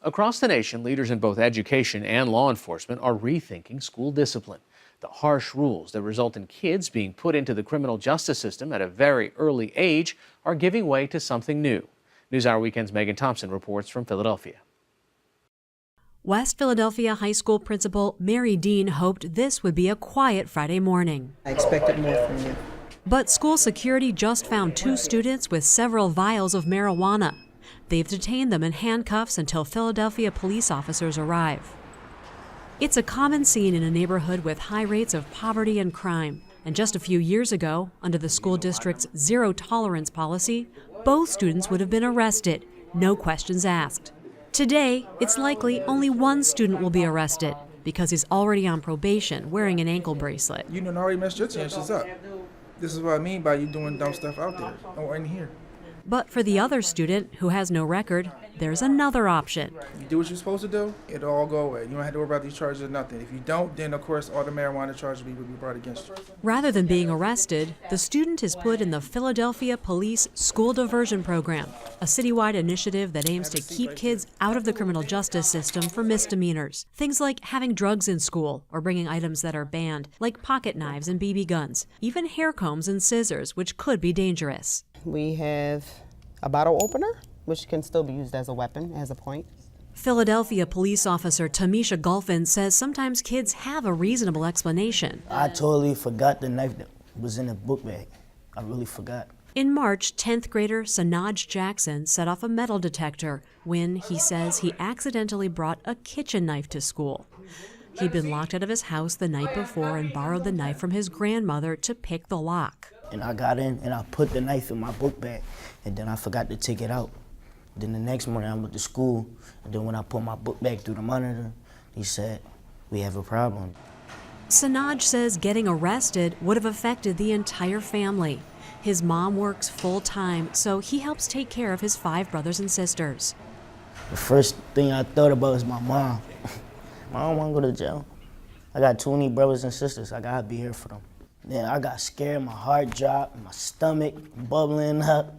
Across the nation, leaders in both education and law enforcement are rethinking school discipline. The harsh rules that result in kids being put into the criminal justice system at a very early age are giving way to something new. NewsHour Weekend's Megan Thompson reports from Philadelphia. West Philadelphia High School principal Mary Dean hoped this would be a quiet Friday morning. I expected more from you. But school security just found 2 students with several vials of marijuana. They've detained them in handcuffs until Philadelphia police officers arrive. It's a common scene in a neighborhood with high rates of poverty and crime. And just a few years ago, under the school district's zero tolerance policy, both students would have been arrested, no questions asked. Today, it's likely only one student will be arrested because he's already on probation wearing an ankle bracelet. You done already messed your chances up. This is what I mean by you doing dumb stuff out there or in here. But for the other student who has no record, there's another option. You do what you're supposed to do, it'll all go away. You don't have to worry about these charges or nothing. If you don't, then of course all the marijuana charges will be brought against you. Rather than being arrested, the student is put in the Philadelphia Police School Diversion Program, a citywide initiative that aims to keep kids out of the criminal justice system for misdemeanors. Things like having drugs in school or bringing items that are banned, like pocket knives and BB guns, even hair combs and scissors, which could be dangerous. We have a bottle opener, which can still be used as a weapon, as a point. Philadelphia police officer Tamisha Golfin says sometimes kids have a reasonable explanation. I totally forgot the knife that was in the book bag. I really forgot. In March, 10th grader Sanaj Jackson set off a metal detector when, he says, he accidentally brought a kitchen knife to school. He'd been locked out of his house the night before and borrowed the knife from his grandmother to pick the lock. And I got in and I put the knife in my book bag, and then I forgot to take it out. Then the next morning I went to school, and then when I put my book bag through the monitor, he said, "We have a problem." Sanaj says getting arrested would have affected the entire family. His mom works full-time, so he helps take care of his 5 brothers and sisters. The first thing I thought about was my mom. I don't want to go to jail. I got too many brothers and sisters. I gotta be here for them. Then I got scared, my heart dropped, my stomach bubbling up.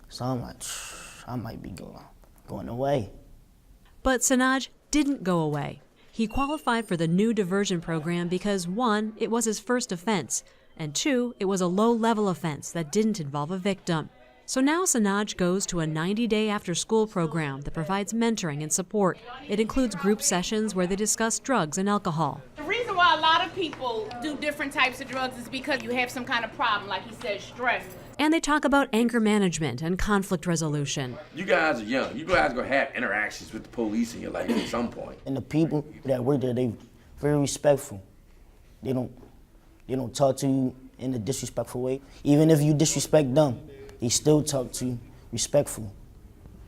So I'm like, I might be going away. But Sanaj didn't go away. He qualified for the new diversion program because 1, it was his first offense, and 2, it was a low-level offense that didn't involve a victim. So now Sanaj goes to a 90-day after-school program that provides mentoring and support. It includes group sessions where they discuss drugs and alcohol. The reason why a lot of people do different types of drugs is because you have some kind of problem, like he said, stress. And they talk about anger management and conflict resolution. You guys are young. You guys are going to have interactions with the police in your life at some point. And the people that work there, they very respectful. They don't talk to you in a disrespectful way. Even if you disrespect them, they still talk to you respectful.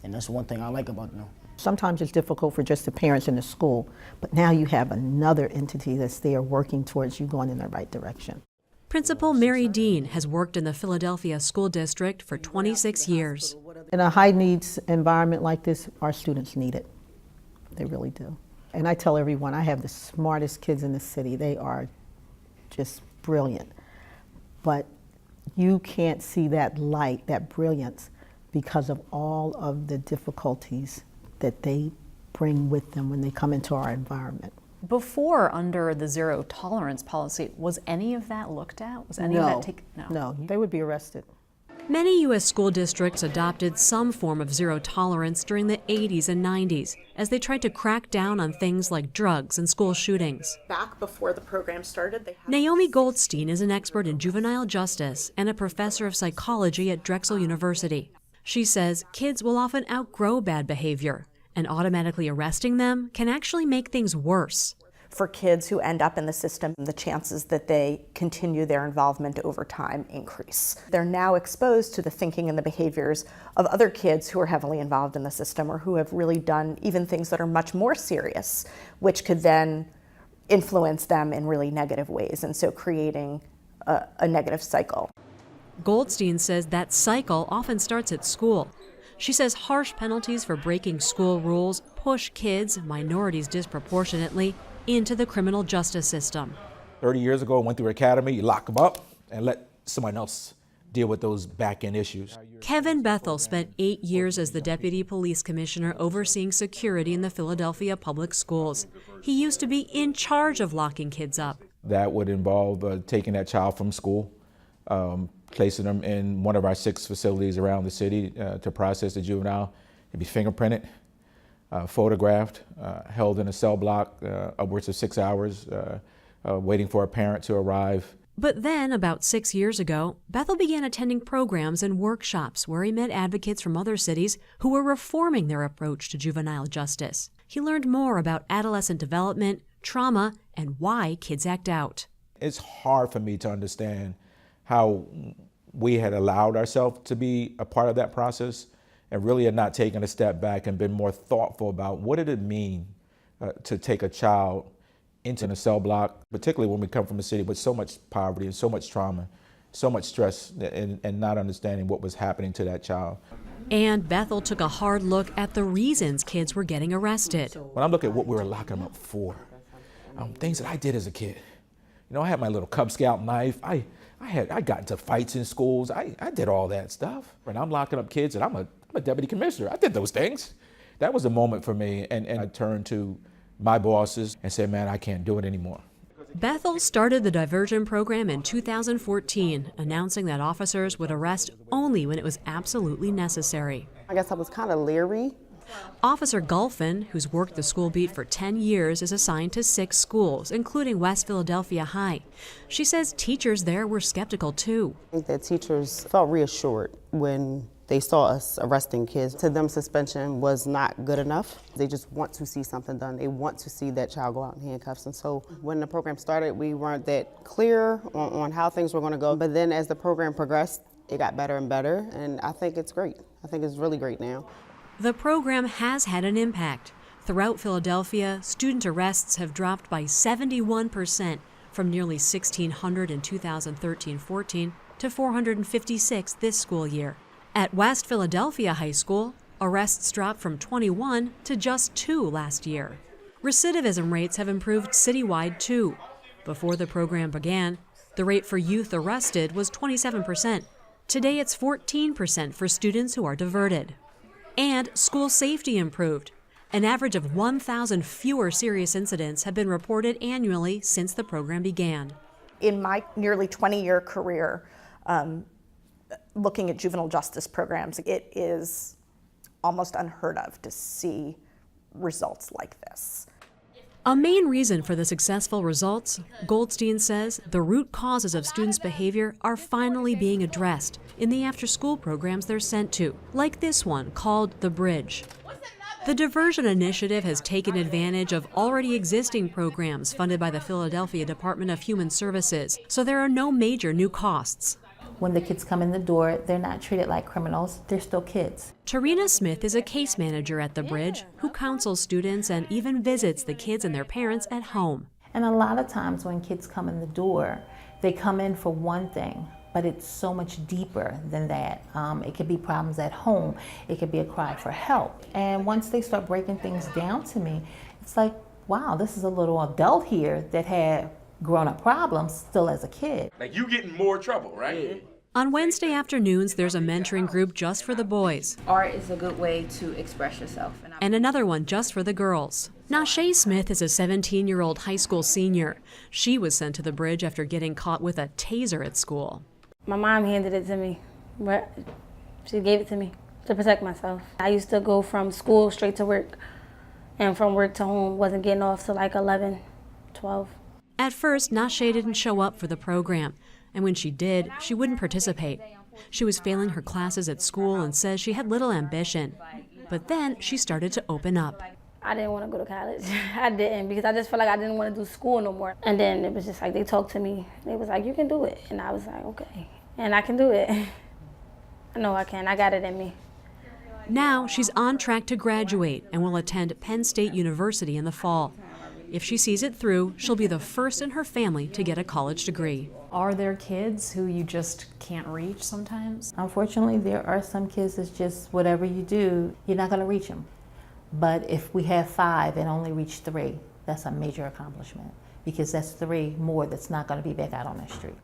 And that's one thing I like about them. Sometimes it's difficult for just the parents in the school, but now you have another entity that's there working towards you going in the right direction. Principal Mary Dean has worked in the Philadelphia School District for 26 years. In a high-needs environment like this, our students need it. They really do. And I tell everyone, I have the smartest kids in the city. They are just brilliant. But you can't see that light, that brilliance, because of all of the difficulties that they bring with them when they come into our environment. Before, under the zero tolerance policy, was any of that looked at? Was any of that taken? No, they would be arrested. Many U.S. school districts adopted some form of zero tolerance during the 80s and 90s as they tried to crack down on things like drugs and school shootings. Back before the program started, they had Naomi Goldstein is an expert in juvenile justice and a professor of psychology at Drexel University. She says kids will often outgrow bad behavior, and automatically arresting them can actually make things worse. For kids who end up in the system, the chances that they continue their involvement over time increase. They're now exposed to the thinking and the behaviors of other kids who are heavily involved in the system or who have really done even things that are much more serious, which could then influence them in really negative ways, and so creating a negative cycle. Goldstein says that cycle often starts at school. She says harsh penalties for breaking school rules push kids, minorities disproportionately, into the criminal justice system. 30 years ago, I went through academy, you lock them up and let someone else deal with those back-end issues. Kevin Bethel spent 8 years as the deputy police commissioner overseeing security in the Philadelphia public schools. He used to be in charge of locking kids up. That would involve taking that child from school, placing them in one of our 6 facilities around the city to process the juvenile. It'd be fingerprinted, photographed, held in a cell block upwards of 6 hours, waiting for a parent to arrive. But then, about 6 years ago, Bethel began attending programs and workshops where he met advocates from other cities who were reforming their approach to juvenile justice. He learned more about adolescent development, trauma, and why kids act out. It's hard for me to understand how we had allowed ourselves to be a part of that process and really had not taken a step back and been more thoughtful about what did it mean to take a child into a cell block, particularly when we come from a city with so much poverty and so much trauma, so much stress, and not understanding what was happening to that child. And Bethel took a hard look at the reasons kids were getting arrested. When I look at what we were locking them up for, things that I did as a kid. You know, I had my little Cub Scout knife. I got into fights in schools. I did all that stuff. And I'm locking up kids, and I'm a deputy commissioner. I did those things. That was a moment for me, and I turned to my bosses and said, man, I can't do it anymore. Bethel started the diversion program in 2014, announcing that officers would arrest only when it was absolutely necessary. I guess I was kind of leery. Officer Gulfin, who's worked the school beat for 10 years, is assigned to 6 schools, including West Philadelphia High. She says teachers there were skeptical too. I think that teachers felt reassured when they saw us arresting kids. To them, suspension was not good enough. They just want to see something done. They want to see that child go out in handcuffs. And so when the program started, we weren't that clear on how things were going to go. But then as the program progressed, it got better and better. And I think it's great. I think it's really great now. The program has had an impact. Throughout Philadelphia, student arrests have dropped by 71% from nearly 1,600 in 2013-14 to 456 this school year. At West Philadelphia High School, arrests dropped from 21 to just 2 last year. Recidivism rates have improved citywide too. Before the program began, the rate for youth arrested was 27%. Today it's 14% for students who are diverted. And school safety improved. An average of 1,000 fewer serious incidents have been reported annually since the program began. In my nearly 20-year career, looking at juvenile justice programs, it is almost unheard of to see results like this. A main reason for the successful results, Goldstein says, the root causes of students' behavior are finally being addressed in the after-school programs they're sent to, like this one called The Bridge. The Diversion Initiative has taken advantage of already existing programs funded by the Philadelphia Department of Human Services, so there are no major new costs. When the kids come in the door, they're not treated like criminals, they're still kids. Tarina Smith is a case manager at The Bridge who counsels students and even visits the kids and their parents at home. And a lot of times when kids come in the door, they come in for one thing, but it's so much deeper than that. It could be problems at home, it could be a cry for help. And once they start breaking things down to me, it's like, wow, this is a little adult here that had grown-up problems still as a kid. Like you get in more trouble, right? On Wednesday afternoons, there's a mentoring group just for the boys. Art is a good way to express yourself. And another one just for the girls. Nashay Smith is a 17-year-old high school senior. She was sent to The Bridge after getting caught with a taser at school. My mom handed it to me. She gave it to me to protect myself. I used to go from school straight to work, and from work to home, wasn't getting off till like 11, 12. At first, Nashay didn't show up for the program, and when she did, she wouldn't participate. She was failing her classes at school and says she had little ambition. But then she started to open up. I didn't want to go to college. I didn't, because I just felt like I didn't want to do school no more. And then it was just like they talked to me. They was like, you can do it. And I was like, okay. And I can do it. I know I can. I got it in me. Now she's on track to graduate and will attend Penn State University in the fall. If she sees it through, she'll be the first in her family to get a college degree. Are there kids who you just can't reach sometimes? Unfortunately, there are some kids that's just whatever you do, you're not going to reach them. But if we have 5 and only reach 3, that's a major accomplishment, because that's 3 more that's not going to be back out on the street.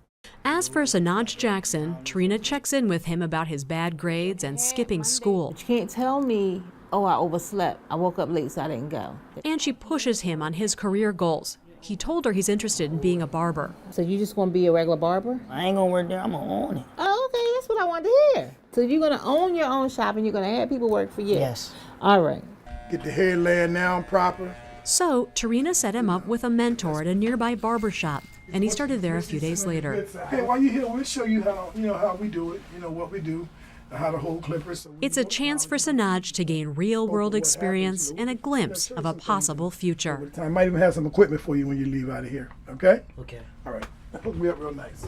As for Sanaj Jackson, Trina checks in with him about his bad grades and skipping school. You can't tell me, oh, I overslept. I woke up late, so I didn't go. And she pushes him on his career goals. He told her he's interested in being a barber. So you just gonna be a regular barber? I ain't gonna work there, I'm gonna own it. Oh, okay, that's what I wanted to hear. So you're gonna own your own shop and you're gonna have people work for you? Yes. All right. Get the hair laid down proper. So Tarina set him up with a mentor at a nearby barber shop, and he started there a few days later. Hey, while you're here, we'll show you how we do it, what we do, how to hold clippers. It's a chance for Sanaj to gain real-world experience and a glimpse of a possible future. I might even have some equipment for you when you leave out of here, okay? Okay. All right, hook me up real nice.